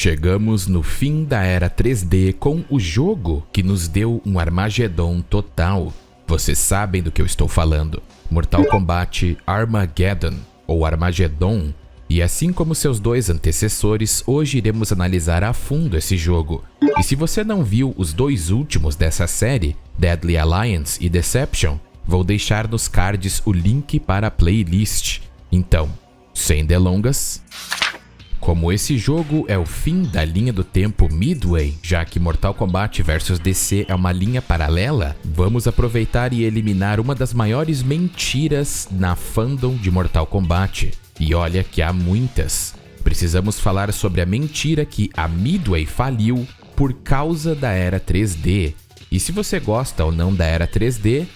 Chegamos no fim da era 3D com o jogo que nos deu um Armagedon total. Vocês sabem do que eu estou falando. Mortal Kombat Armageddon, ou Armagedon. E assim como seus dois antecessores, hoje iremos analisar a fundo esse jogo. E se você não viu os dois últimos dessa série, Deadly Alliance e Deception, vou deixar nos cards o link para a playlist. Então, sem delongas... Como esse jogo é o fim da linha do tempo Midway, já que Mortal Kombat vs DC é uma linha paralela, vamos aproveitar e eliminar uma das maiores mentiras na fandom de Mortal Kombat. E olha que há muitas. Precisamos falar sobre a mentira que a Midway faliu por causa da era 3D. E se você gosta ou não da era 3D...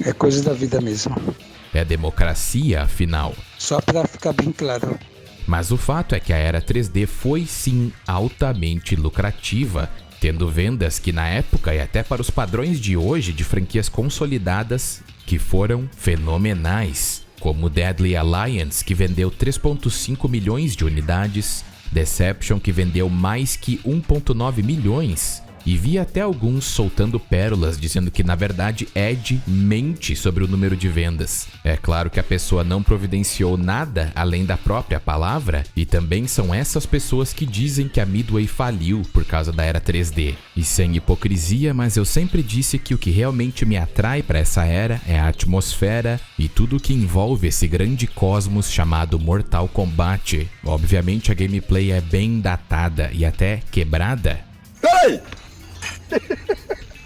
é coisa da vida mesmo. É democracia, afinal. Só para ficar bem claro. Mas o fato é que a era 3D foi sim altamente lucrativa, tendo vendas que na época e até para os padrões de hoje de franquias consolidadas que foram fenomenais, como Deadly Alliance, que vendeu 3,5 milhões de unidades, Deception, que vendeu mais que 1,9 milhões, e vi até alguns soltando pérolas dizendo que na verdade Ed mente sobre o número de vendas. É claro que a pessoa não providenciou nada além da própria palavra, e também são essas pessoas que dizem que a Midway faliu por causa da era 3D. E sem hipocrisia, mas eu sempre disse que o que realmente me atrai para essa era é a atmosfera e tudo que envolve esse grande cosmos chamado Mortal Kombat. Obviamente a gameplay é bem datada e até quebrada. Peraí!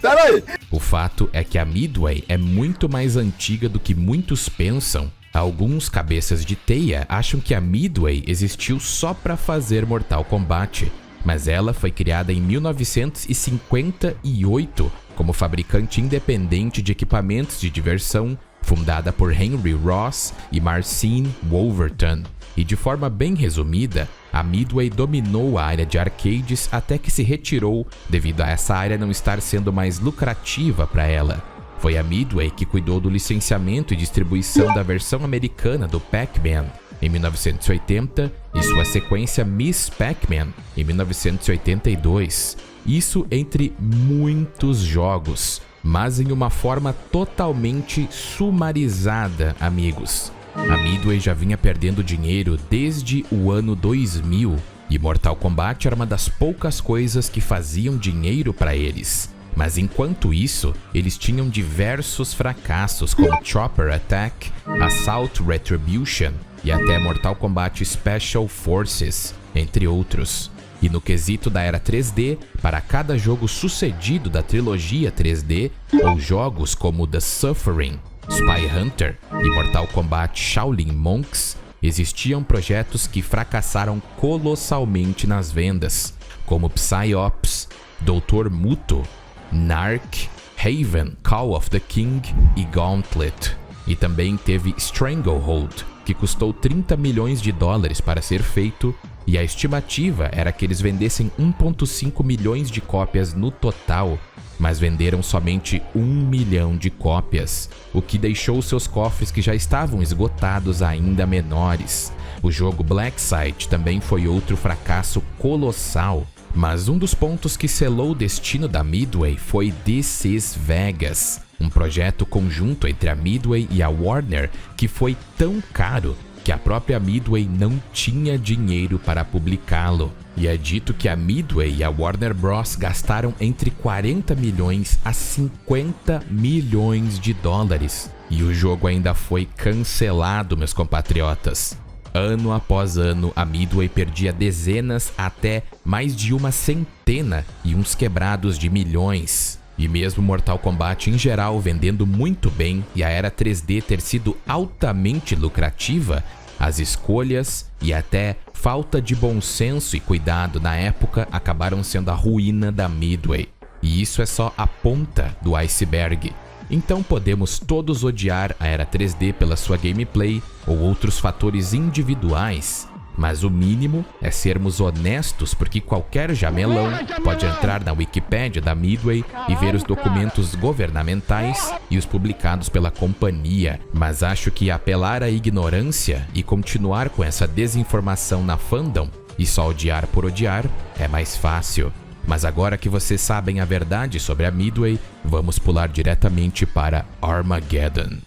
Peraí! O fato é que a Midway é muito mais antiga do que muitos pensam. Alguns cabeças de teia acham que a Midway existiu só para fazer Mortal Kombat, mas ela foi criada em 1958 como fabricante independente de equipamentos de diversão, fundada por Henry Ross e Marcin Wolverton. E de forma bem resumida, a Midway dominou a área de arcades até que se retirou devido a essa área não estar sendo mais lucrativa para ela. Foi a Midway que cuidou do licenciamento e distribuição da versão americana do Pac-Man em 1980 e sua sequência Miss Pac-Man em 1982. Isso entre muitos jogos, mas em uma forma totalmente sumarizada, amigos. A Midway já vinha perdendo dinheiro desde o ano 2000 e Mortal Kombat era uma das poucas coisas que faziam dinheiro para eles. Mas enquanto isso, eles tinham diversos fracassos como Chopper Attack, Assault Retribution e até Mortal Kombat Special Forces, entre outros. E no quesito da era 3D, para cada jogo sucedido da trilogia 3D, ou jogos como The Suffering, Spy Hunter e Mortal Kombat Shaolin Monks, existiam projetos que fracassaram colossalmente nas vendas, como Psyops, Dr. Muto, Narc, Haven, Call of the King e Gauntlet. E também teve Stranglehold, que custou 30 milhões de dólares para ser feito, e a estimativa era que eles vendessem 1,5 milhões de cópias no total, mas venderam somente 1 milhão de cópias, o que deixou seus cofres que já estavam esgotados ainda menores. O jogo Blacksite também foi outro fracasso colossal, mas um dos pontos que selou o destino da Midway foi This is Vegas, um projeto conjunto entre a Midway e a Warner que foi tão caro que a própria Midway não tinha dinheiro para publicá-lo. E é dito que a Midway e a Warner Bros. Gastaram entre 40 milhões a 50 milhões de dólares. E o jogo ainda foi cancelado, meus compatriotas. Ano após ano, a Midway perdia dezenas até mais de uma centena e uns quebrados de milhões. E mesmo Mortal Kombat em geral vendendo muito bem e a era 3D ter sido altamente lucrativa, as escolhas e até falta de bom senso e cuidado na época acabaram sendo a ruína da Midway. E isso é só a ponta do iceberg. Então podemos todos odiar a era 3D pela sua gameplay ou outros fatores individuais, mas o mínimo é sermos honestos, porque qualquer jamelão pode entrar na Wikipédia da Midway e ver os documentos governamentais e os publicados pela companhia. Mas acho que apelar à ignorância e continuar com essa desinformação na fandom e só odiar por odiar é mais fácil. Mas agora que vocês sabem a verdade sobre a Midway, vamos pular diretamente para Armageddon.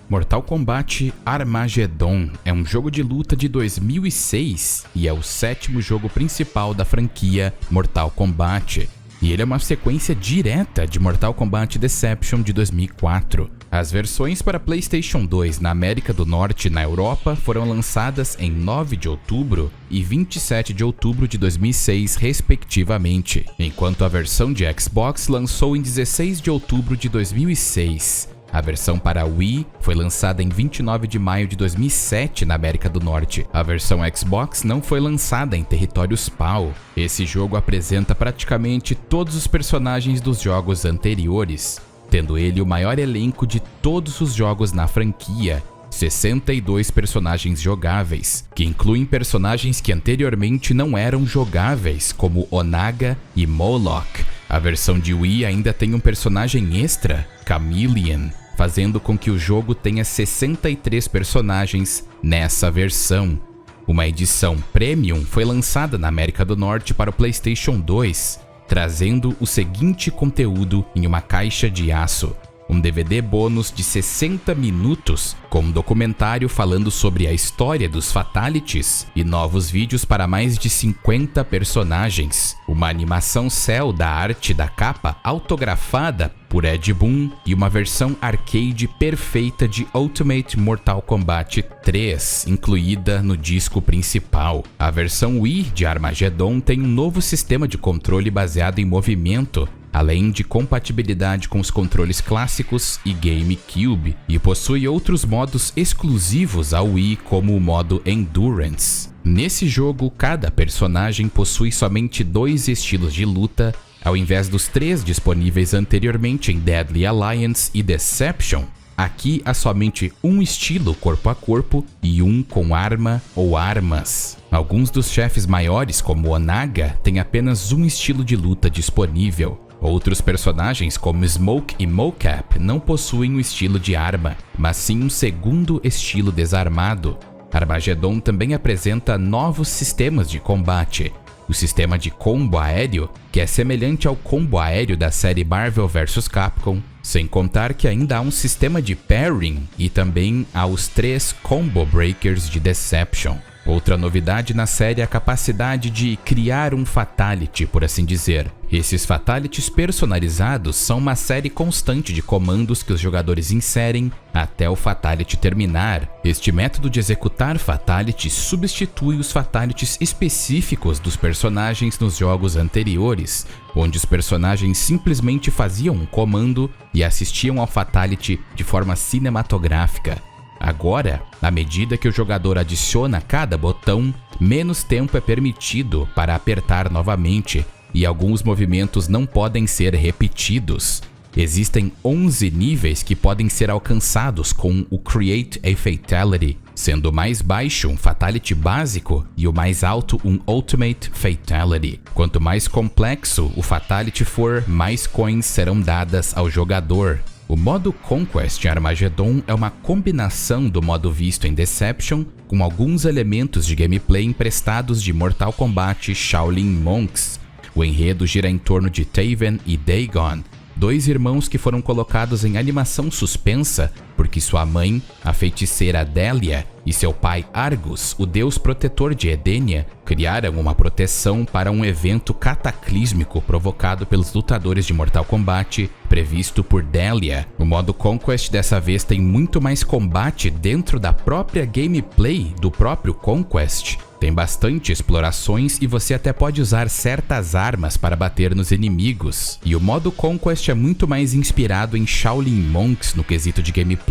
Mortal Kombat Armageddon é um jogo de luta de 2006 e é o 7º jogo principal da franquia Mortal Kombat. E ele é uma sequência direta de Mortal Kombat Deception de 2004. As versões para PlayStation 2 na América do Norte e na Europa foram lançadas em 9 de outubro e 27 de outubro de 2006, respectivamente, enquanto a versão de Xbox lançou em 16 de outubro de 2006. A versão para Wii foi lançada em 29 de maio de 2007 na América do Norte. A versão Xbox não foi lançada em territórios PAL. Esse jogo apresenta praticamente todos os personagens dos jogos anteriores, tendo ele o maior elenco de todos os jogos na franquia, 62 personagens jogáveis, que incluem personagens que anteriormente não eram jogáveis, como Onaga e Moloch. A versão de Wii ainda tem um personagem extra, Chameleon, fazendo com que o jogo tenha 63 personagens nessa versão. Uma edição Premium foi lançada na América do Norte para o PlayStation 2, trazendo o seguinte conteúdo em uma caixa de aço: um DVD bônus de 60 minutos, com um documentário falando sobre a história dos Fatalities e novos vídeos para mais de 50 personagens, uma animação cel da arte da capa autografada por Ed Boon e uma versão arcade perfeita de Ultimate Mortal Kombat 3, incluída no disco principal. A versão Wii de Armageddon tem um novo sistema de controle baseado em movimento, além de compatibilidade com os controles clássicos e GameCube, e possui outros modos exclusivos ao Wii, como o modo Endurance. Nesse jogo, cada personagem possui somente 2 estilos de luta, ao invés dos 3 disponíveis anteriormente em Deadly Alliance e Deception. Aqui há somente um estilo corpo a corpo e um com arma ou armas. Alguns dos chefes maiores, como Onaga, têm apenas um estilo de luta disponível. Outros personagens, como Smoke e Mocap, não possuem um estilo de arma, mas sim um segundo estilo desarmado. Armageddon também apresenta novos sistemas de combate. O sistema de combo aéreo, que é semelhante ao combo aéreo da série Marvel vs Capcom, sem contar que ainda há um sistema de parrying e também há os 3 Combo Breakers de Deception. Outra novidade na série é a capacidade de criar um Fatality, por assim dizer. Esses Fatalities personalizados são uma série constante de comandos que os jogadores inserem até o Fatality terminar. Este método de executar Fatalities substitui os Fatalities específicos dos personagens nos jogos anteriores, onde os personagens simplesmente faziam um comando e assistiam ao Fatality de forma cinematográfica. Agora, à medida que o jogador adiciona cada botão, menos tempo é permitido para apertar novamente, e alguns movimentos não podem ser repetidos. Existem 11 níveis que podem ser alcançados com o Create a Fatality, sendo o mais baixo um Fatality básico e o mais alto um Ultimate Fatality. Quanto mais complexo o Fatality for, mais coins serão dadas ao jogador. O modo Conquest em Armageddon é uma combinação do modo visto em Deception com alguns elementos de gameplay emprestados de Mortal Kombat Shaolin Monks. O enredo gira em torno de Taven e Dagon, 2 irmãos que foram colocados em animação suspensa porque sua mãe, a feiticeira Delia, e seu pai Argus, o deus protetor de Edenia, criaram uma proteção para um evento cataclísmico provocado pelos lutadores de Mortal Kombat, previsto por Delia. O modo Conquest dessa vez tem muito mais combate dentro da própria gameplay do próprio Conquest. Tem bastante explorações e você até pode usar certas armas para bater nos inimigos. E o modo Conquest é muito mais inspirado em Shaolin Monks no quesito de gameplay.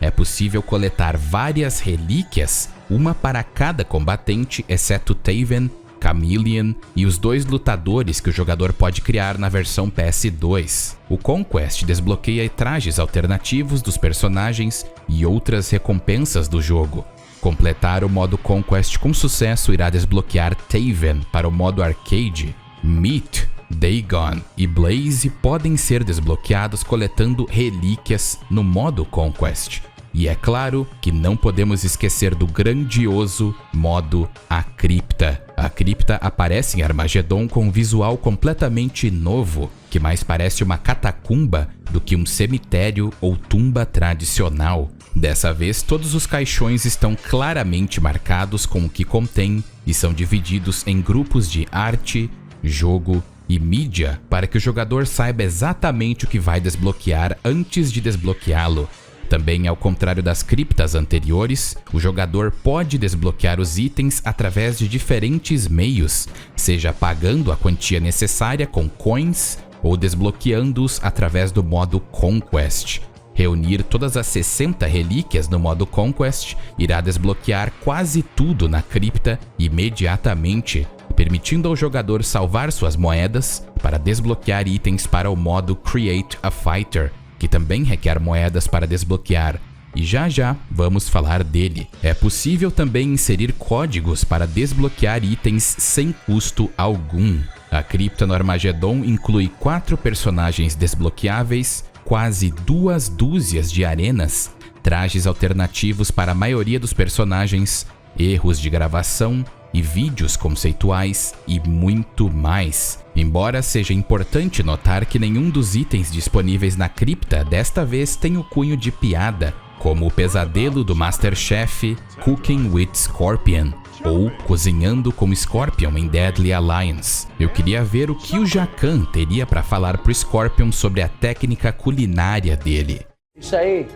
É possível coletar várias relíquias, uma para cada combatente, exceto Taven, Chameleon e os 2 lutadores que o jogador pode criar na versão PS2. O Conquest desbloqueia trajes alternativos dos personagens e outras recompensas do jogo. Completar o modo Conquest com sucesso irá desbloquear Taven para o modo Arcade. Meat, Dagon e Blaze podem ser desbloqueados coletando relíquias no modo Conquest. E é claro que não podemos esquecer do grandioso modo A Cripta. A Cripta aparece em Armageddon com um visual completamente novo, que mais parece uma catacumba do que um cemitério ou tumba tradicional. Dessa vez, todos os caixões estão claramente marcados com o que contém e são divididos em grupos de arte, jogo e mídia para que o jogador saiba exatamente o que vai desbloquear antes de desbloqueá-lo. Também, ao contrário das criptas anteriores, o jogador pode desbloquear os itens através de diferentes meios, seja pagando a quantia necessária com coins ou desbloqueando-os através do modo Conquest. Reunir todas as 60 relíquias no modo Conquest irá desbloquear quase tudo na cripta imediatamente, permitindo ao jogador salvar suas moedas para desbloquear itens para o modo Create a Fighter, que também requer moedas para desbloquear, e já vamos falar dele. É possível também inserir códigos para desbloquear itens sem custo algum. A cripta no Armageddon inclui 4 personagens desbloqueáveis, quase 2 dúzias de arenas, trajes alternativos para a maioria dos personagens, erros de gravação e vídeos conceituais e muito mais. Embora seja importante notar que nenhum dos itens disponíveis na cripta desta vez tem o cunho de piada, como o pesadelo do Masterchef Cooking with Scorpion ou Cozinhando com Scorpion em Deadly Alliance. Eu queria ver o que o Jacan teria para falar pro Scorpion sobre a técnica culinária dele. Isso aí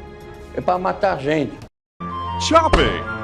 é para matar gente. Shopping!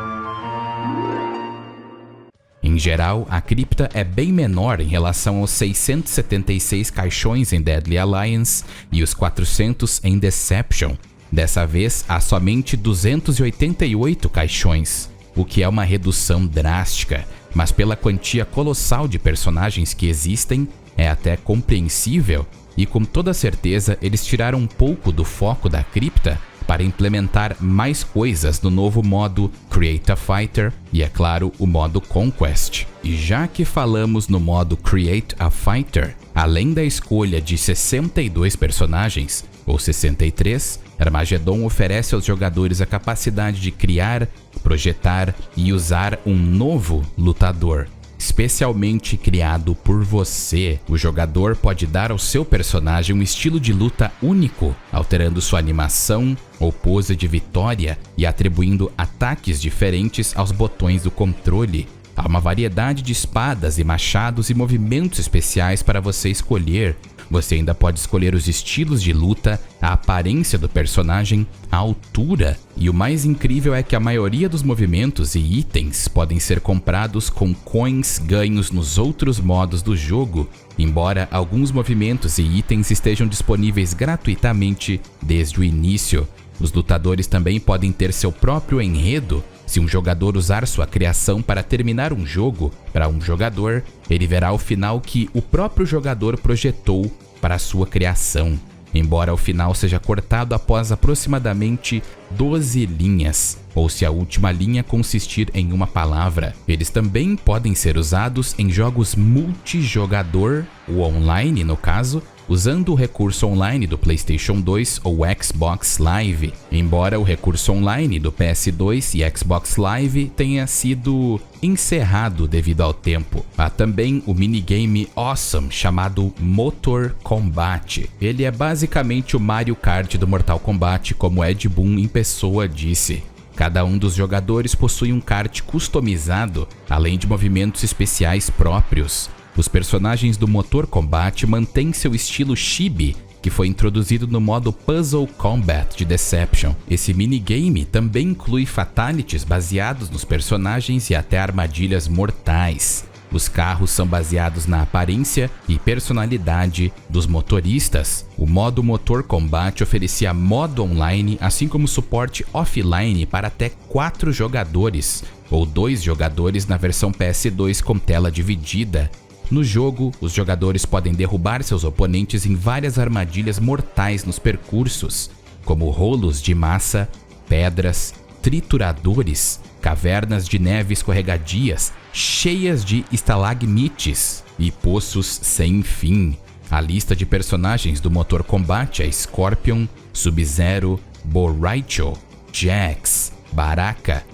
Em geral, a cripta é bem menor em relação aos 676 caixões em Deadly Alliance e os 400 em Deception. Dessa vez, há somente 288 caixões, o que é uma redução drástica, mas pela quantia colossal de personagens que existem, é até compreensível, e com toda certeza eles tiraram um pouco do foco da cripta para implementar mais coisas no novo modo Create a Fighter e, é claro, o modo Conquest. E já que falamos no modo Create a Fighter, além da escolha de 62 personagens, ou 63, Armageddon oferece aos jogadores a capacidade de criar, projetar e usar um novo lutador, especialmente criado por você. O jogador pode dar ao seu personagem um estilo de luta único, alterando sua animação ou pose de vitória e atribuindo ataques diferentes aos botões do controle. Há uma variedade de espadas e machados e movimentos especiais para você escolher. Você ainda pode escolher os estilos de luta, a aparência do personagem, a altura, e o mais incrível é que a maioria dos movimentos e itens podem ser comprados com coins ganhos nos outros modos do jogo, embora alguns movimentos e itens estejam disponíveis gratuitamente desde o início. Os lutadores também podem ter seu próprio enredo. Se um jogador usar sua criação para terminar um jogo para um jogador, ele verá o final que o próprio jogador projetou para a sua criação, embora o final seja cortado após aproximadamente 12 linhas, ou se a última linha consistir em uma palavra. Eles também podem ser usados em jogos multijogador, o online no caso, usando o recurso online do PlayStation 2 ou Xbox Live, embora o recurso online do PS2 e Xbox Live tenha sido encerrado devido ao tempo. Há também o minigame Awesome chamado Motor Combat. Ele é basicamente o Mario Kart do Mortal Kombat, como Ed Boon em pessoa disse. Cada um dos jogadores possui um kart customizado, além de movimentos especiais próprios. Os personagens do Motor Combat mantêm seu estilo chibi, que foi introduzido no modo Puzzle Combat de Deception. Esse minigame também inclui fatalities baseados nos personagens e até armadilhas mortais. Os carros são baseados na aparência e personalidade dos motoristas. O modo Motor Combat oferecia modo online, assim como suporte offline para até 4 jogadores, ou 2 jogadores na versão PS2 com tela dividida. No jogo, os jogadores podem derrubar seus oponentes em várias armadilhas mortais nos percursos, como rolos de massa, pedras, trituradores, cavernas de neve escorregadias, cheias de estalagmites e poços sem fim. A lista de personagens do Motor Combat é Scorpion, Sub-Zero, Bo' Rai Cho, Jax, Baraka,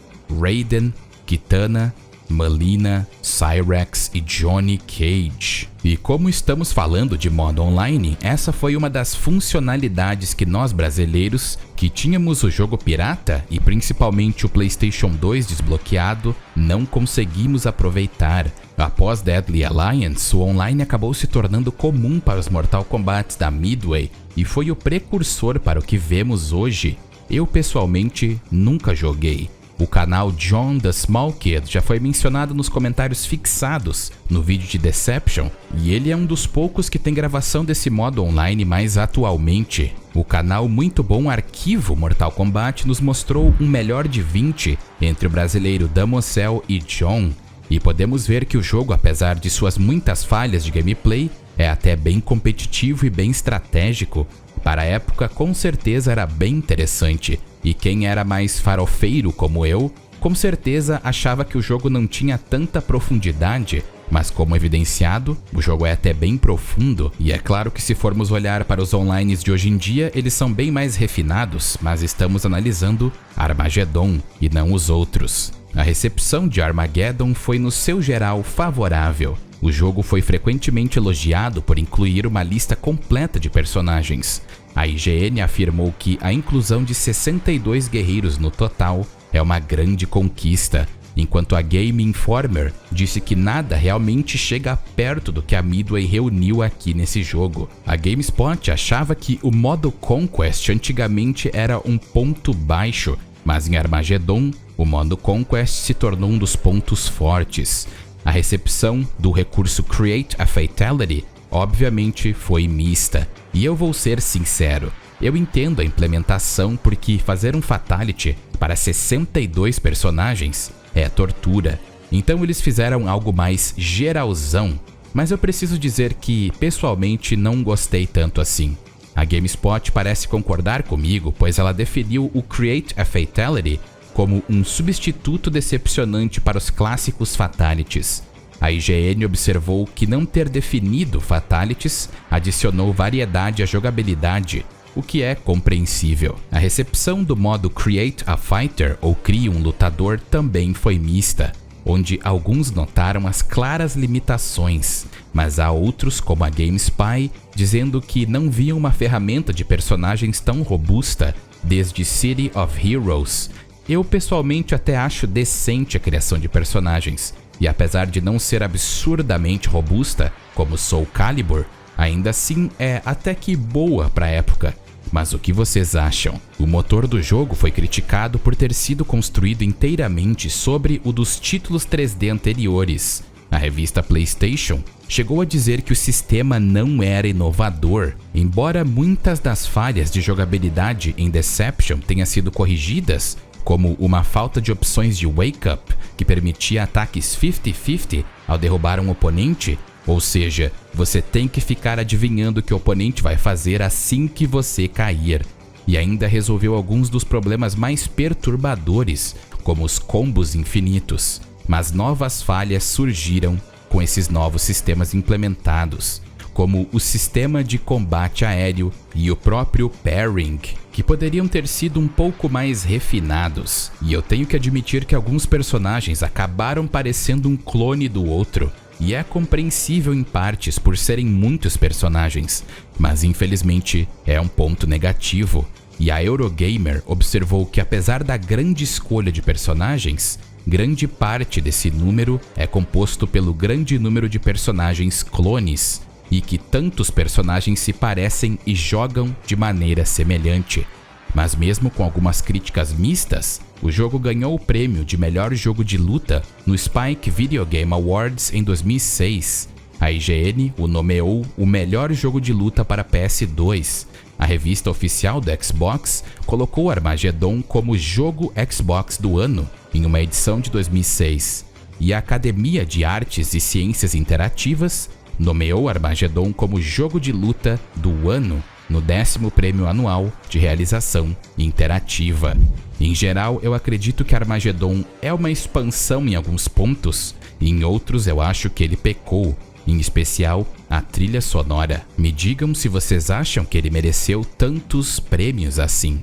Raiden, Kitana, Melina, Cyrax e Johnny Cage. E como estamos falando de modo online, essa foi uma das funcionalidades que nós brasileiros, que tínhamos o jogo pirata e principalmente o PlayStation 2 desbloqueado, não conseguimos aproveitar. Após Deadly Alliance, o online acabou se tornando comum para os Mortal Kombat da Midway e foi o precursor para o que vemos hoje. Eu pessoalmente nunca joguei. O canal John the Small Kid já foi mencionado nos comentários fixados no vídeo de Deception e ele é um dos poucos que tem gravação desse modo online mais atualmente. O canal Muito Bom Arquivo Mortal Kombat nos mostrou um melhor de 20 entre o brasileiro Damocel e John, e podemos ver que o jogo, apesar de suas muitas falhas de gameplay, é até bem competitivo e bem estratégico. Para a época, com certeza era bem interessante, e quem era mais farofeiro como eu, com certeza achava que o jogo não tinha tanta profundidade, mas como evidenciado, o jogo é até bem profundo, e é claro que se formos olhar para os onlines de hoje em dia, eles são bem mais refinados, mas estamos analisando Armageddon e não os outros. A recepção de Armageddon foi no seu geral favorável. O jogo foi frequentemente elogiado por incluir uma lista completa de personagens. A IGN afirmou que a inclusão de 62 guerreiros no total é uma grande conquista, enquanto a Game Informer disse que nada realmente chega perto do que a Midway reuniu aqui nesse jogo. A GameSpot achava que o modo Conquest antigamente era um ponto baixo, mas em Armageddon, o modo Conquest se tornou um dos pontos fortes. A recepção do recurso Create a Fatality obviamente foi mista, e eu vou ser sincero, eu entendo a implementação porque fazer um Fatality para 62 personagens é tortura, então eles fizeram algo mais geralzão, mas eu preciso dizer que pessoalmente não gostei tanto assim. A GameSpot parece concordar comigo, pois ela definiu o Create a Fatality como um substituto decepcionante para os clássicos Fatalities. A IGN observou que não ter definido Fatalities adicionou variedade à jogabilidade, o que é compreensível. A recepção do modo Create a Fighter ou Crie um Lutador também foi mista, onde alguns notaram as claras limitações, mas há outros, como a GameSpy, dizendo que não viam uma ferramenta de personagens tão robusta desde City of Heroes. Eu pessoalmente até acho decente a criação de personagens, e apesar de não ser absurdamente robusta, como Soul Calibur, ainda assim é até que boa para a época. Mas o que vocês acham? O motor do jogo foi criticado por ter sido construído inteiramente sobre o dos títulos 3D anteriores. A revista PlayStation chegou a dizer que o sistema não era inovador, embora muitas das falhas de jogabilidade em Deception tenham sido corrigidas, como uma falta de opções de Wake Up, que permitia ataques 50-50 ao derrubar um oponente, ou seja, você tem que ficar adivinhando o que o oponente vai fazer assim que você cair. E ainda resolveu alguns dos problemas mais perturbadores, como os combos infinitos. Mas novas falhas surgiram com esses novos sistemas implementados, como o sistema de combate aéreo e o próprio pairing, que poderiam ter sido um pouco mais refinados. E eu tenho que admitir que alguns personagens acabaram parecendo um clone do outro, e é compreensível em partes por serem muitos personagens, mas infelizmente é um ponto negativo. E a Eurogamer observou que apesar da grande escolha de personagens, grande parte desse número é composto pelo grande número de personagens clones, e que tantos personagens se parecem e jogam de maneira semelhante. Mas mesmo com algumas críticas mistas, o jogo ganhou o prêmio de melhor jogo de luta no Spike Video Game Awards em 2006. A IGN o nomeou o melhor jogo de luta para PS2. A revista oficial do Xbox colocou Armageddon como jogo Xbox do ano em uma edição de 2006. E a Academia de Artes e Ciências Interativas nomeou Armageddon como jogo de luta do ano no 10º prêmio anual de realização interativa. Em geral, eu acredito que Armageddon é uma expansão em alguns pontos, e em outros eu acho que ele pecou, em especial a trilha sonora. Me digam se vocês acham que ele mereceu tantos prêmios assim.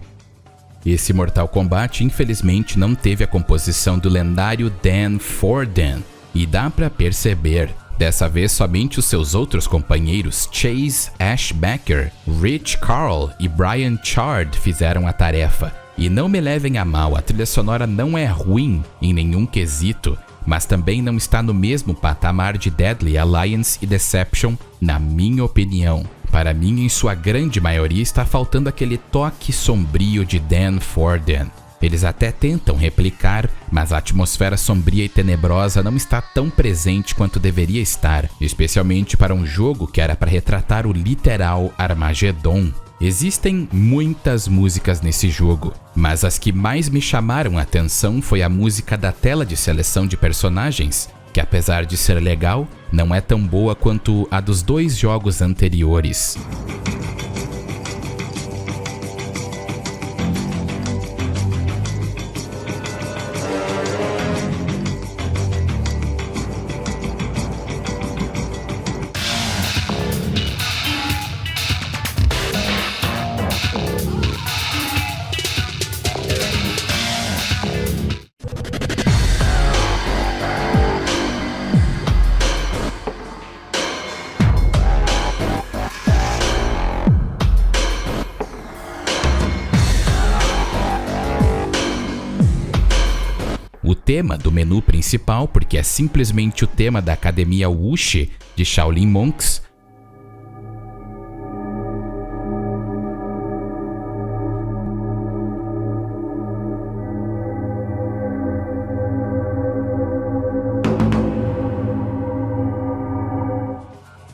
Esse Mortal Kombat infelizmente não teve a composição do lendário Dan Forden, e dá pra perceber. Dessa vez somente os seus outros companheiros Chase Ashbacker, Rich Carl e Brian Chard fizeram a tarefa. E não me levem a mal, a trilha sonora não é ruim em nenhum quesito, mas também não está no mesmo patamar de Deadly Alliance e Deception, na minha opinião. Para mim, em sua grande maioria, está faltando aquele toque sombrio de Dan Forden. Eles até tentam replicar, mas a atmosfera sombria e tenebrosa não está tão presente quanto deveria estar, especialmente para um jogo que era para retratar o literal Armagedon. Existem muitas músicas nesse jogo, mas as que mais me chamaram a atenção foi a música da tela de seleção de personagens, que apesar de ser legal, não é tão boa quanto a dos 2 jogos anteriores. O tema do menu principal, porque é simplesmente o tema da Academia Wuxi de Shaolin Monks,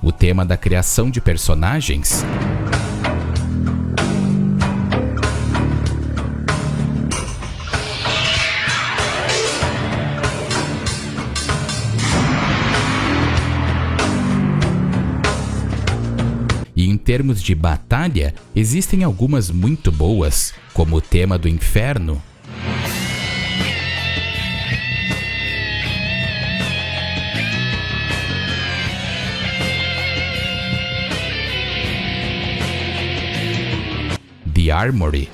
o tema da criação de personagens, e em termos de batalha, existem algumas muito boas, como o tema do inferno, The Armory,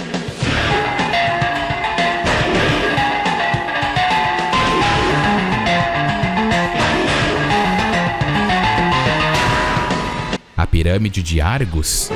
a Pirâmide de Argus,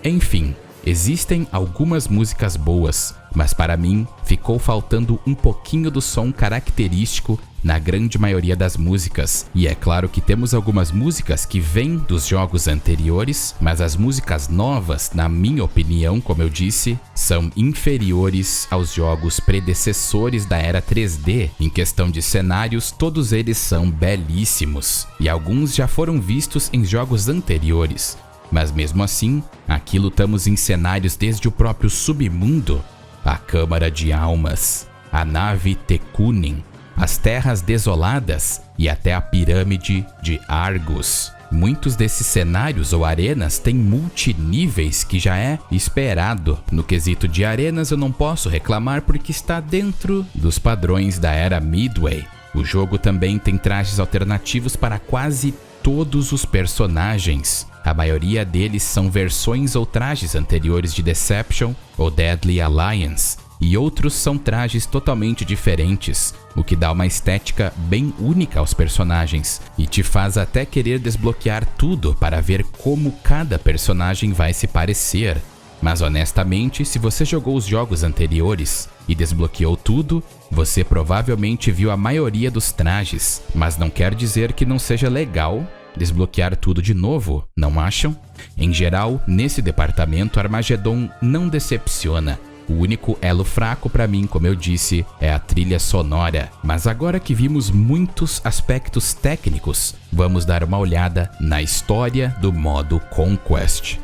enfim, existem algumas músicas boas, mas para mim ficou faltando um pouquinho do som característico na grande maioria das músicas. E é claro que temos algumas músicas que vêm dos jogos anteriores, mas as músicas novas, na minha opinião, como eu disse, são inferiores aos jogos predecessores da era 3D. Em questão de cenários, todos eles são belíssimos, e alguns já foram vistos em jogos anteriores. Mas mesmo assim, aqui lutamos em cenários desde o próprio submundo, a Câmara de Almas, a nave Tekunin, as Terras Desoladas e até a Pirâmide de Argus. Muitos desses cenários ou arenas têm multiníveis, que já é esperado. No quesito de arenas eu não posso reclamar porque está dentro dos padrões da era Midway. O jogo também tem trajes alternativos para quase todos os personagens. A maioria deles são versões ou trajes anteriores de Deception ou Deadly Alliance, e outros são trajes totalmente diferentes, o que dá uma estética bem única aos personagens e te faz até querer desbloquear tudo para ver como cada personagem vai se parecer. Mas honestamente, se você jogou os jogos anteriores e desbloqueou tudo, você provavelmente viu a maioria dos trajes, mas não quer dizer que não seja legal desbloquear tudo de novo, não acham? Em geral, nesse departamento, Armagedon não decepciona. O único elo fraco para mim, como eu disse, é a trilha sonora. Mas agora que vimos muitos aspectos técnicos, vamos dar uma olhada na história do modo Conquest.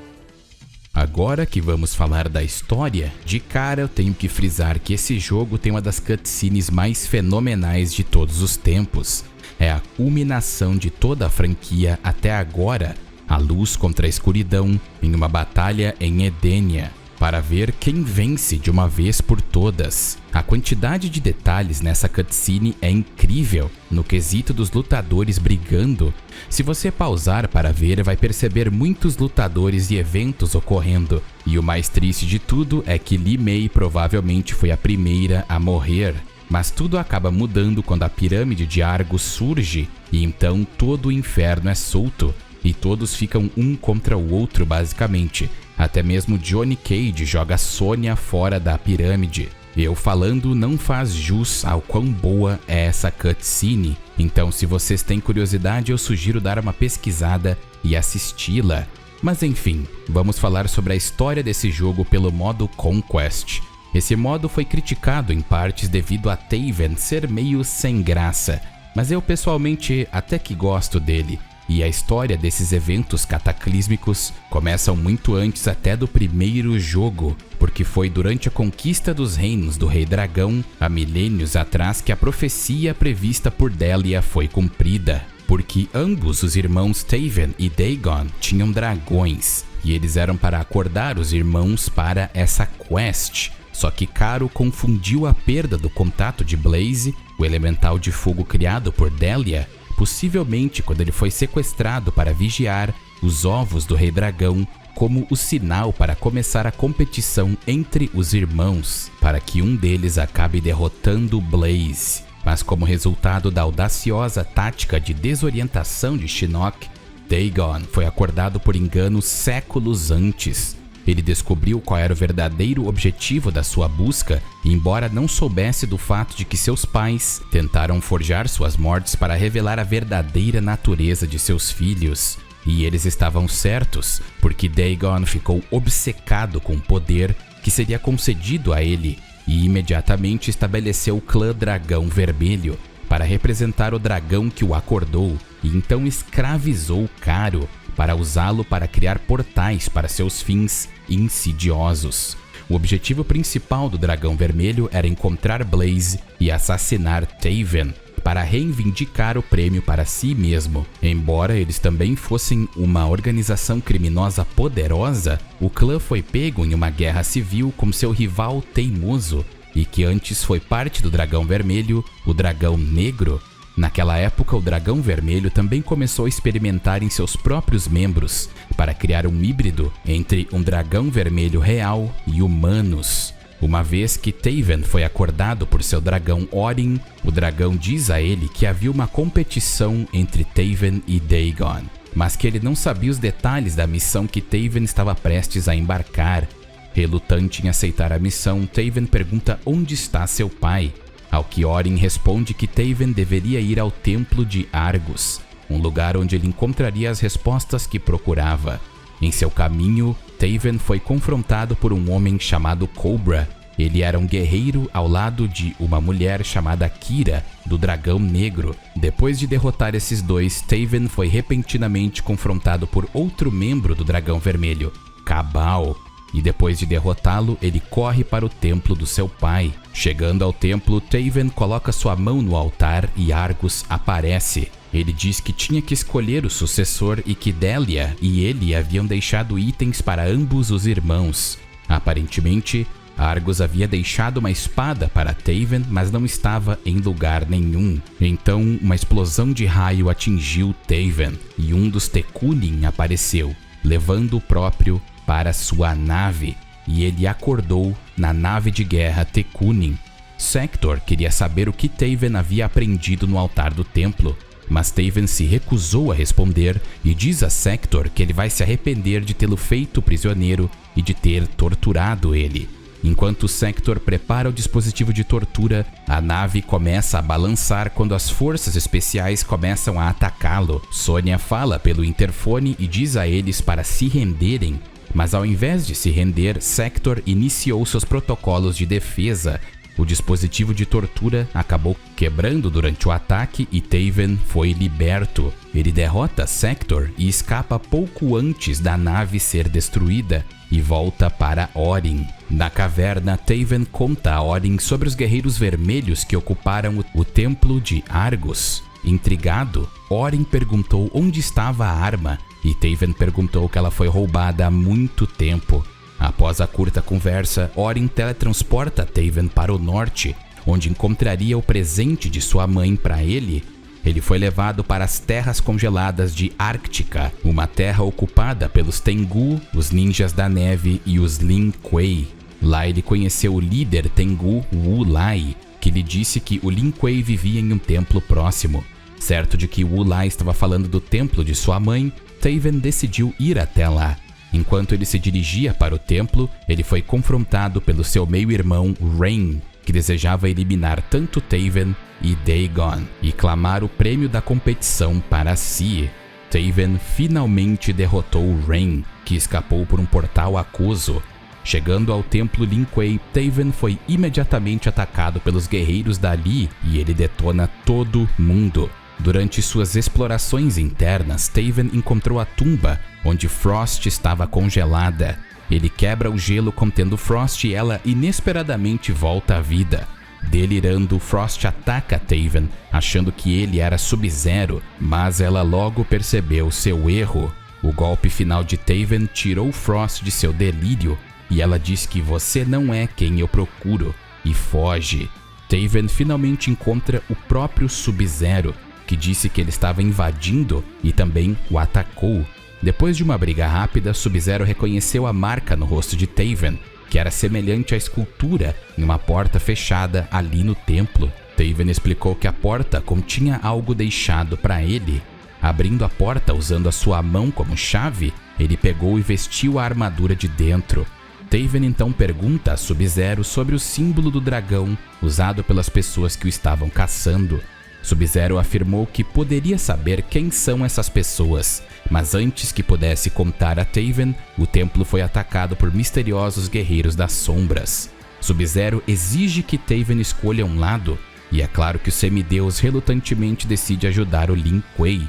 Agora que vamos falar da história, de cara eu tenho que frisar que esse jogo tem uma das cutscenes mais fenomenais de todos os tempos. É a culminação de toda a franquia até agora, a luz contra a escuridão em uma batalha em Edenia. para ver quem vence de uma vez por todas. A quantidade de detalhes nessa cutscene é incrível no quesito dos lutadores brigando. Se você pausar para ver, vai perceber muitos lutadores e eventos ocorrendo. E o mais triste de tudo é que Li Mei provavelmente foi a primeira a morrer. Mas tudo acaba mudando quando a pirâmide de Argos surge e então todo o inferno é solto. E todos ficam um contra o outro basicamente. Até mesmo Johnny Cage joga Sonya fora da pirâmide. Eu falando não faz jus ao quão boa é essa cutscene. Então se vocês têm curiosidade eu sugiro dar uma pesquisada e assisti-la. Mas enfim, vamos falar sobre a história desse jogo pelo modo Conquest. Esse modo foi criticado em partes devido a Taven ser meio sem graça. Mas eu pessoalmente até que gosto dele. E a história desses eventos cataclísmicos começam muito antes até do primeiro jogo, porque foi durante a conquista dos reinos do Rei Dragão, há milênios atrás, que a profecia prevista por Delia foi cumprida. Porque ambos os irmãos Taven e Dagon tinham dragões, e eles eram para acordar os irmãos para essa quest. Só que Caro confundiu a perda do contato de Blaze, o elemental de fogo criado por Delia, possivelmente quando ele foi sequestrado para vigiar os ovos do Rei Dragão, como o sinal para começar a competição entre os irmãos, para que um deles acabe derrotando Blaze. Mas como resultado da audaciosa tática de desorientação de Shinnok, Dagon foi acordado por engano séculos antes. Ele descobriu qual era o verdadeiro objetivo da sua busca, embora não soubesse do fato de que seus pais tentaram forjar suas mortes para revelar a verdadeira natureza de seus filhos. E eles estavam certos, porque Dagon ficou obcecado com o poder que seria concedido a ele e imediatamente estabeleceu o clã Dragão Vermelho para representar o dragão que o acordou e então escravizou Caro para usá-lo para criar portais para seus fins insidiosos. O objetivo principal do Dragão Vermelho era encontrar Blaze e assassinar Taven para reivindicar o prêmio para si mesmo. Embora eles também fossem uma organização criminosa poderosa, o clã foi pego em uma guerra civil com seu rival teimoso e que antes foi parte do Dragão Vermelho, o Dragão Negro. Naquela época, o Dragão Vermelho também começou a experimentar em seus próprios membros para criar um híbrido entre um dragão vermelho real e humanos. Uma vez que Taven foi acordado por seu dragão Orin, o dragão diz a ele que havia uma competição entre Taven e Dagon, mas que ele não sabia os detalhes da missão que Taven estava prestes a embarcar. Relutante em aceitar a missão, Taven pergunta onde está seu pai. Ao que Orin responde que Taven deveria ir ao Templo de Argos, um lugar onde ele encontraria as respostas que procurava. Em seu caminho, Taven foi confrontado por um homem chamado Cobra. Ele era um guerreiro ao lado de uma mulher chamada Kira, do Dragão Negro. Depois de derrotar esses dois, Taven foi repentinamente confrontado por outro membro do Dragão Vermelho, Cabal. E depois de derrotá-lo, ele corre para o templo do seu pai. Chegando ao templo, Taven coloca sua mão no altar e Argus aparece. Ele diz que tinha que escolher o sucessor e que Delia e ele haviam deixado itens para ambos os irmãos. Aparentemente, Argus havia deixado uma espada para Taven, mas não estava em lugar nenhum. Então, uma explosão de raio atingiu Taven e um dos Tekunin apareceu, levando o próprio para sua nave, e ele acordou na nave de guerra Tekunin. Sector queria saber o que Taven havia aprendido no altar do templo, mas Taven se recusou a responder e diz a Sector que ele vai se arrepender de tê-lo feito prisioneiro e de ter torturado ele. Enquanto Sector prepara o dispositivo de tortura, a nave começa a balançar quando as forças especiais começam a atacá-lo. Sonya fala pelo interfone e diz a eles para se renderem, mas ao invés de se render, Sector iniciou seus protocolos de defesa. O dispositivo de tortura acabou quebrando durante o ataque e Taven foi liberto. Ele derrota Sector e escapa pouco antes da nave ser destruída e volta para Orin. Na caverna, Taven conta a Orin sobre os guerreiros vermelhos que ocuparam o templo de Argos. Intrigado, Orin perguntou onde estava a arma e Taven perguntou que ela foi roubada há muito tempo. Após a curta conversa, Orin teletransporta Taven para o norte, onde encontraria o presente de sua mãe para ele. Ele foi levado para as terras congeladas de Árctica, uma terra ocupada pelos Tengu, os ninjas da neve e os Lin Kuei. Lá ele conheceu o líder Tengu Wu Lai, que lhe disse que o Lin Kuei vivia em um templo próximo. Certo de que Wu Lai estava falando do templo de sua mãe, Taven decidiu ir até lá. Enquanto ele se dirigia para o templo, ele foi confrontado pelo seu meio-irmão Rain, que desejava eliminar tanto Taven e Dagon e clamar o prêmio da competição para si. Taven finalmente derrotou Rain, que escapou por um portal aquoso. Chegando ao templo Lin Kuei, Taven foi imediatamente atacado pelos guerreiros dali e ele detona todo mundo. Durante suas explorações internas, Taven encontrou a tumba, onde Frost estava congelada. Ele quebra o gelo contendo Frost e ela inesperadamente volta à vida. Delirando, Frost ataca Taven, achando que ele era Sub-Zero, mas ela logo percebeu seu erro. O golpe final de Taven tirou Frost de seu delírio e ela diz que você não é quem eu procuro, e foge. Taven finalmente encontra o próprio Sub-Zero, que disse que ele estava invadindo e também o atacou. Depois de uma briga rápida, Sub-Zero reconheceu a marca no rosto de Taven, que era semelhante à escultura em uma porta fechada ali no templo. Taven explicou que a porta continha algo deixado para ele. Abrindo a porta usando a sua mão como chave, ele pegou e vestiu a armadura de dentro. Taven então pergunta a Sub-Zero sobre o símbolo do dragão usado pelas pessoas que o estavam caçando. Sub-Zero afirmou que poderia saber quem são essas pessoas, mas antes que pudesse contar a Taven, o templo foi atacado por misteriosos guerreiros das sombras. Sub-Zero exige que Taven escolha um lado, e é claro que o semideus relutantemente decide ajudar o Lin Kuei.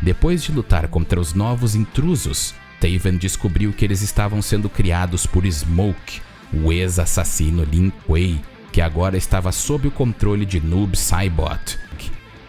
Depois de lutar contra os novos intrusos, Taven descobriu que eles estavam sendo criados por Smoke, o ex-assassino Lin Kuei, que agora estava sob o controle de Noob Saibot.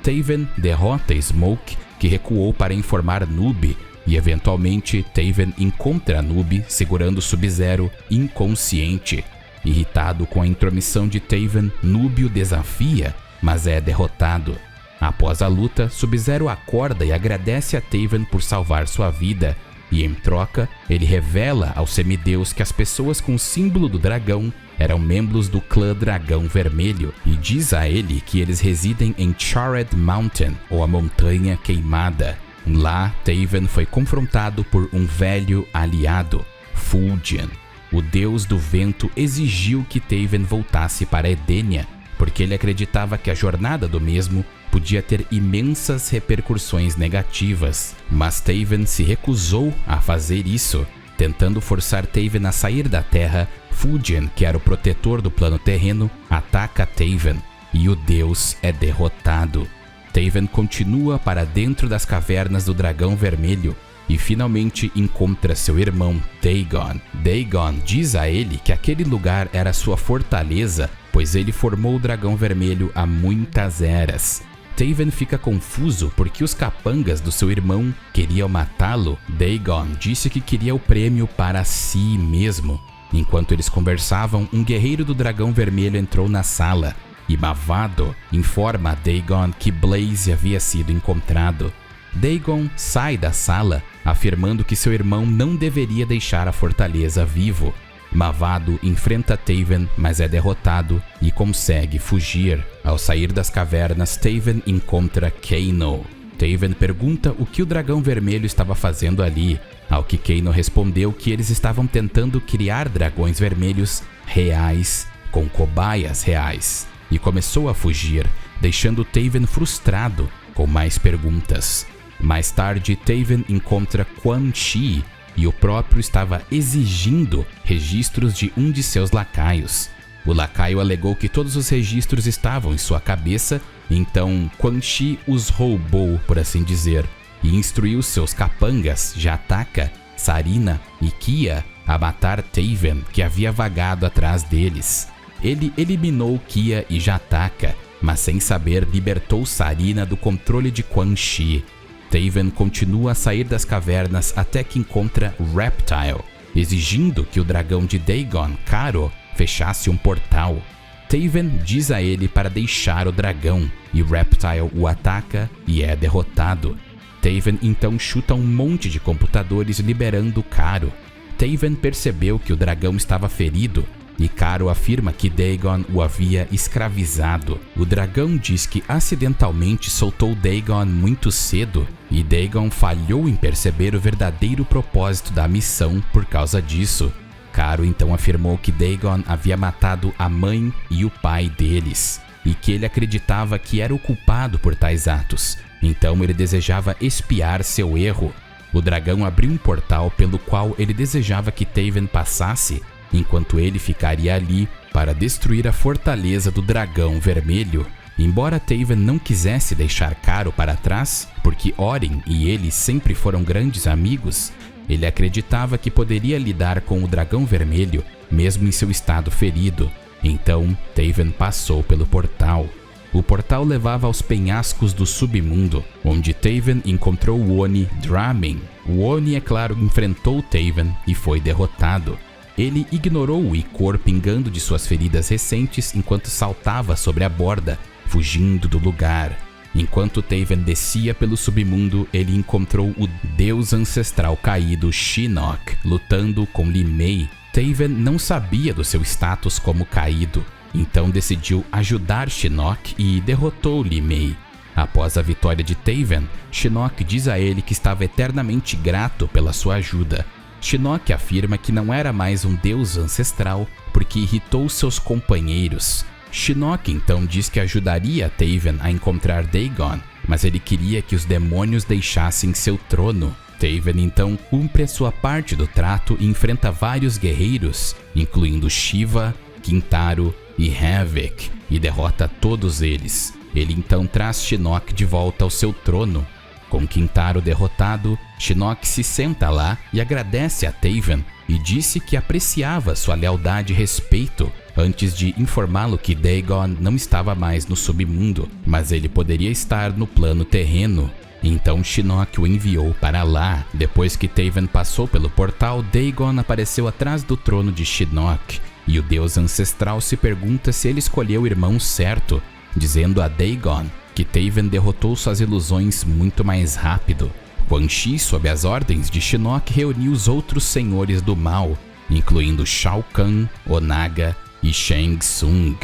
Taven derrota Smoke, que recuou para informar Noob, e eventualmente Taven encontra Noob segurando Sub-Zero inconsciente. Irritado com a intromissão de Taven, Noob o desafia, mas é derrotado. Após a luta, Sub-Zero acorda e agradece a Taven por salvar sua vida, e em troca, ele revela ao semideus que as pessoas com o símbolo do dragão eram membros do clã Dragão Vermelho e diz a ele que eles residem em Charred Mountain, ou a Montanha Queimada. Lá, Taven foi confrontado por um velho aliado, Fulgian. O deus do vento exigiu que Taven voltasse para Edenia, porque ele acreditava que a jornada do mesmo podia ter imensas repercussões negativas, mas Taven se recusou a fazer isso. Tentando forçar Taven a sair da Terra, Fulgian, que era o protetor do plano terreno, ataca Taven e o deus é derrotado. Taven continua para dentro das cavernas do Dragão Vermelho e finalmente encontra seu irmão Dagon. Dagon diz a ele que aquele lugar era sua fortaleza, pois ele formou o Dragão Vermelho há muitas eras. Taven fica confuso porque os capangas do seu irmão queriam matá-lo. Dagon disse que queria o prêmio para si mesmo. Enquanto eles conversavam, um guerreiro do Dragão Vermelho entrou na sala e Mavado informa a Dagon que Blaze havia sido encontrado. Dagon sai da sala, afirmando que seu irmão não deveria deixar a fortaleza vivo. Mavado enfrenta Taven, mas é derrotado e consegue fugir. Ao sair das cavernas, Taven encontra Kano. Taven pergunta o que o Dragão Vermelho estava fazendo ali, ao que Kano respondeu que eles estavam tentando criar dragões vermelhos reais com cobaias reais, e começou a fugir, deixando Taven frustrado com mais perguntas. Mais tarde, Taven encontra Quan Chi, e o próprio estava exigindo registros de um de seus lacaios. O lacaio alegou que todos os registros estavam em sua cabeça, então Quan Chi os roubou, por assim dizer, e instruiu seus capangas, Jataka, Sarina e Kia, a matar Taven, que havia vagado atrás deles. Ele eliminou Kia e Jataka, mas sem saber libertou Sarina do controle de Quan Chi. Taven continua a sair das cavernas até que encontra Reptile. exigindo que o dragão de Dagon, Caro, fechasse um portal. Taven diz a ele para deixar o dragão, e Reptile o ataca e é derrotado. Taven então chuta um monte de computadores liberando Caro. Taven percebeu que o dragão estava ferido e Caro afirma que Dagon o havia escravizado. O dragão diz que acidentalmente soltou Dagon muito cedo e Dagon falhou em perceber o verdadeiro propósito da missão por causa disso. Caro então afirmou que Dagon havia matado a mãe e o pai deles e que ele acreditava que era o culpado por tais atos. Então ele desejava expiar seu erro. O dragão abriu um portal pelo qual ele desejava que Taven passasse, enquanto ele ficaria ali para destruir a fortaleza do dragão vermelho. Embora Taven não quisesse deixar Caro para trás, porque Orin e ele sempre foram grandes amigos, ele acreditava que poderia lidar com o dragão vermelho, mesmo em seu estado ferido. Então, Taven passou pelo portal. O portal levava aos penhascos do submundo, onde Taven encontrou o Oni Dramin. O Oni, é claro, enfrentou Taven e foi derrotado. Ele ignorou o Icor pingando de suas feridas recentes enquanto saltava sobre a borda, fugindo do lugar. Enquanto Taven descia pelo submundo, ele encontrou o deus ancestral caído Shinnok, lutando com Li Mei. Taven não sabia do seu status como caído, então decidiu ajudar Shinnok e derrotou Li Mei. Após a vitória de Taven, Shinnok diz a ele que estava eternamente grato pela sua ajuda. Shinnok afirma que não era mais um deus ancestral porque irritou seus companheiros. Shinnok então diz que ajudaria Taven a encontrar Dagon, mas ele queria que os demônios deixassem seu trono. Taven então cumpre a sua parte do trato e enfrenta vários guerreiros, incluindo Shiva, Kintaro e Havoc, e derrota todos eles. Ele então traz Shinnok de volta ao seu trono. Com Kintaro derrotado, Shinnok se senta lá e agradece a Taven e disse que apreciava sua lealdade e respeito, antes de informá-lo que Dagon não estava mais no submundo, mas ele poderia estar no plano terreno. Então Shinnok o enviou para lá. Depois que Taven passou pelo portal, Dagon apareceu atrás do trono de Shinnok, e o deus ancestral se pergunta se ele escolheu o irmão certo, dizendo a Dagon que Taven derrotou suas ilusões muito mais rápido. Quan Chi, sob as ordens de Shinnok, reuniu os outros senhores do mal, incluindo Shao Kahn, Onaga e Shang Tsung.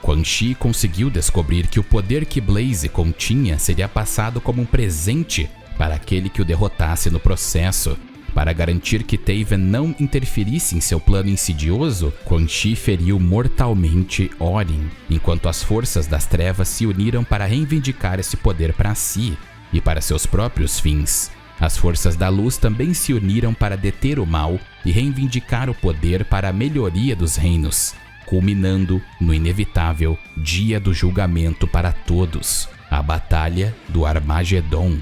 Quan Chi conseguiu descobrir que o poder que Blaze continha seria passado como um presente para aquele que o derrotasse no processo. Para garantir que Taven não interferisse em seu plano insidioso, Quan Chi feriu mortalmente Orin, enquanto as forças das trevas se uniram para reivindicar esse poder para si e para seus próprios fins. As forças da luz também se uniram para deter o mal e reivindicar o poder para a melhoria dos reinos, culminando no inevitável Dia do Julgamento para todos, a Batalha do Armagedon.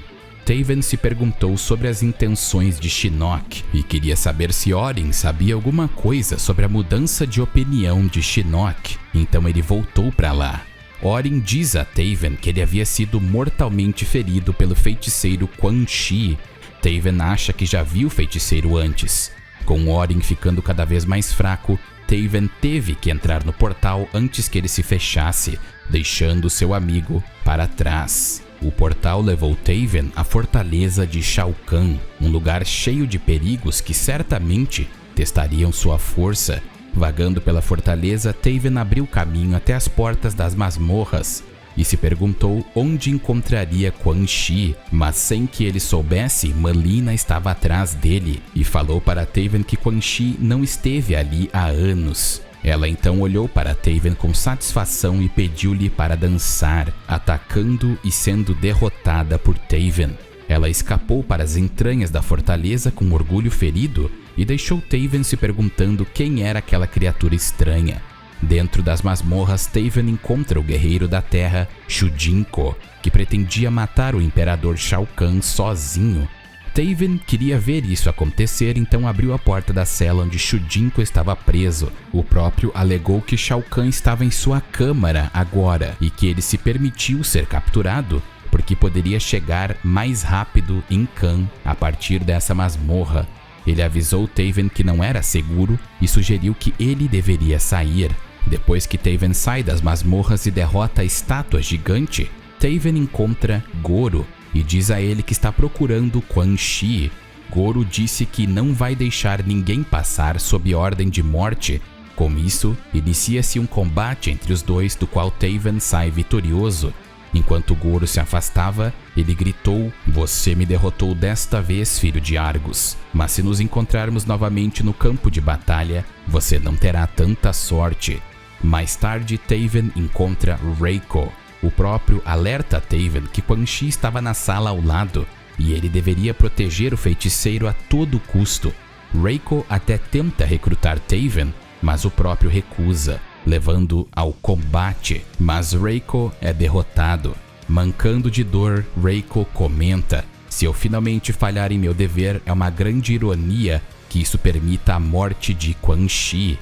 Taven se perguntou sobre as intenções de Shinnok e queria saber se Orin sabia alguma coisa sobre a mudança de opinião de Shinnok, então ele voltou para lá. Orin diz a Taven que ele havia sido mortalmente ferido pelo feiticeiro Quan Chi. Taven acha que já viu o feiticeiro antes. Com Orin ficando cada vez mais fraco, Taven teve que entrar no portal antes que ele se fechasse, deixando seu amigo para trás. O portal levou Taven à fortaleza de Shao Kahn, um lugar cheio de perigos que certamente testariam sua força. Vagando pela fortaleza, Taven abriu caminho até as portas das masmorras e se perguntou onde encontraria Quan Chi, mas sem que ele soubesse, Mileena estava atrás dele e falou para Taven que Quan Chi não esteve ali há anos. Ela então olhou para Taven com satisfação e pediu-lhe para dançar, atacando e sendo derrotada por Taven. Ela escapou para as entranhas da fortaleza com orgulho ferido e deixou Taven se perguntando quem era aquela criatura estranha. Dentro das masmorras, Taven encontra o guerreiro da terra, Shujinko, que pretendia matar o imperador Shao Kahn sozinho. Taven queria ver isso acontecer, então abriu a porta da cela onde Shujinko estava preso. O próprio alegou que Shao Kahn estava em sua câmara agora e que ele se permitiu ser capturado porque poderia chegar mais rápido em Kahn a partir dessa masmorra. Ele avisou Taven que não era seguro e sugeriu que ele deveria sair. Depois que Taven sai das masmorras e derrota a estátua gigante, Taven encontra Goro e diz a ele que está procurando Quan Chi. Goro disse que não vai deixar ninguém passar sob ordem de morte. Com isso, inicia-se um combate entre os dois, do qual Taven sai vitorioso. Enquanto Goro se afastava, ele gritou: "Você me derrotou desta vez, filho de Argus, mas se nos encontrarmos novamente no campo de batalha, você não terá tanta sorte." Mais tarde, Taven encontra Reiko. O próprio alerta Taven que Quan Chi estava na sala ao lado e ele deveria proteger o feiticeiro a todo custo. Reiko até tenta recrutar Taven, mas o próprio recusa, levando ao combate, mas Reiko é derrotado. Mancando de dor, Reiko comenta: "Se eu finalmente falhar em meu dever, é uma grande ironia que isso permita a morte de Quan Chi."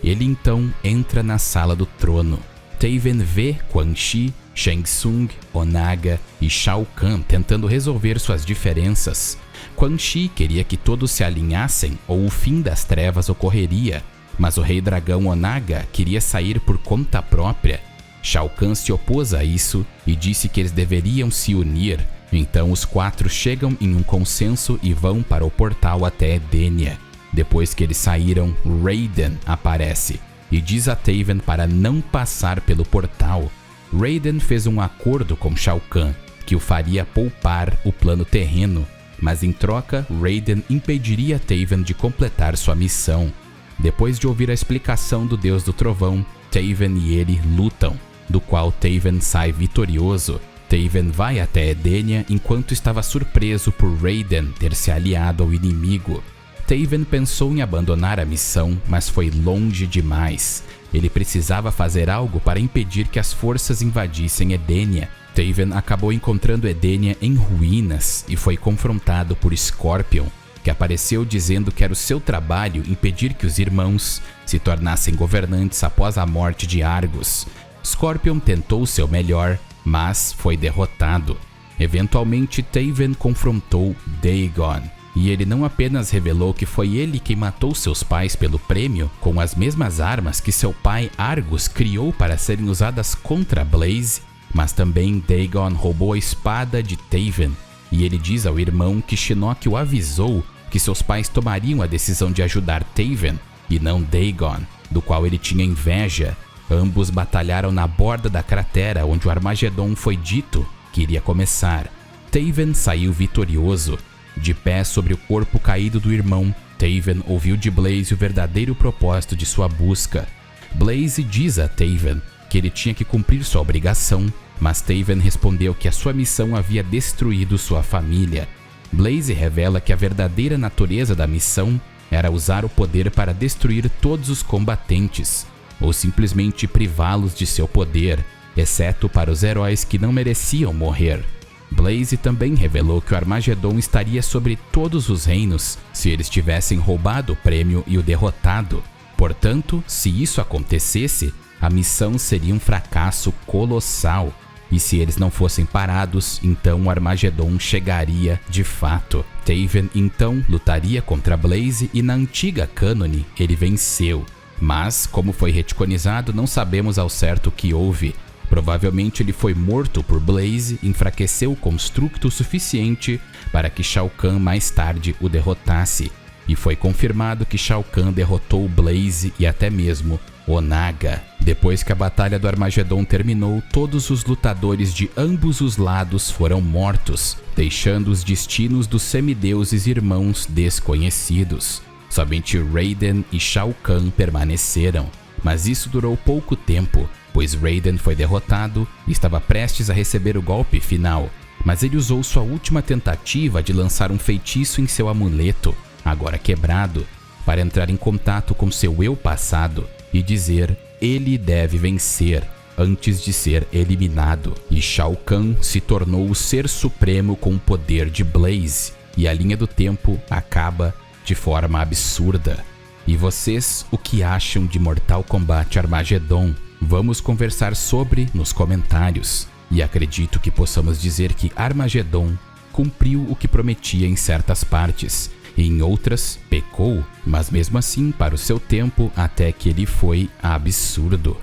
Ele então entra na sala do trono. Taven vê Quan Chi, Shang Tsung, Onaga e Shao Kahn tentando resolver suas diferenças. Quan Chi queria que todos se alinhassem ou o fim das trevas ocorreria, mas o rei dragão Onaga queria sair por conta própria. Shao Kahn se opôs a isso e disse que eles deveriam se unir. Então os quatro chegam em um consenso e vão para o portal até Edenia. Depois que eles saíram, Raiden aparece e diz a Taven para não passar pelo portal. Raiden fez um acordo com Shao Kahn que o faria poupar o plano terreno, mas em troca, Raiden impediria Taven de completar sua missão. Depois de ouvir a explicação do Deus do Trovão, Taven e ele lutam, do qual Taven sai vitorioso. Taven vai até Edenia enquanto estava surpreso por Raiden ter se aliado ao inimigo. Taven pensou em abandonar a missão, mas foi longe demais. Ele precisava fazer algo para impedir que as forças invadissem Edenia. Taven acabou encontrando Edenia em ruínas e foi confrontado por Scorpion, que apareceu dizendo que era o seu trabalho impedir que os irmãos se tornassem governantes após a morte de Argus. Scorpion tentou seu melhor, mas foi derrotado. Eventualmente, Taven confrontou Dagon, e ele não apenas revelou que foi ele quem matou seus pais pelo prêmio, com as mesmas armas que seu pai Argus criou para serem usadas contra Blaze, mas também Dagon roubou a espada de Taven, e ele diz ao irmão que Shinnok o avisou que seus pais tomariam a decisão de ajudar Taven e não Dagon, do qual ele tinha inveja. Ambos batalharam na borda da cratera onde o Armagedon foi dito que iria começar. Taven saiu vitorioso. De pé sobre o corpo caído do irmão, Taven ouviu de Blaze o verdadeiro propósito de sua busca. Blaze diz a Taven que ele tinha que cumprir sua obrigação, mas Taven respondeu que a sua missão havia destruído sua família. Blaze revela que a verdadeira natureza da missão era usar o poder para destruir todos os combatentes, ou simplesmente privá-los de seu poder, exceto para os heróis que não mereciam morrer. Blaze também revelou que o Armagedon estaria sobre todos os reinos se eles tivessem roubado o prêmio e o derrotado. Portanto, se isso acontecesse, a missão seria um fracasso colossal. E se eles não fossem parados, então o Armagedon chegaria de fato. Taven então lutaria contra Blaze e na antiga cânone ele venceu. Mas, como foi retconizado, não sabemos ao certo o que houve. Provavelmente ele foi morto por Blaze, enfraqueceu o construto o suficiente para que Shao Kahn mais tarde o derrotasse. E foi confirmado que Shao Kahn derrotou Blaze e até mesmo Onaga. Depois que a batalha do Armagedon terminou, todos os lutadores de ambos os lados foram mortos, deixando os destinos dos semideuses irmãos desconhecidos. Somente Raiden e Shao Kahn permaneceram, mas isso durou pouco tempo, pois Raiden foi derrotado e estava prestes a receber o golpe final, mas ele usou sua última tentativa de lançar um feitiço em seu amuleto, agora quebrado, para entrar em contato com seu eu passado e dizer: ele deve vencer antes de ser eliminado. E Shao Kahn se tornou o ser supremo com o poder de Blaze, e a linha do tempo acaba de forma absurda. E vocês, o que acham de Mortal Kombat Armageddon? Vamos conversar sobre nos comentários. E acredito que possamos dizer que Armageddon cumpriu o que prometia em certas partes, e em outras pecou, mas mesmo assim, para o seu tempo, até que ele foi absurdo.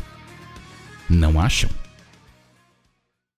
Não acham?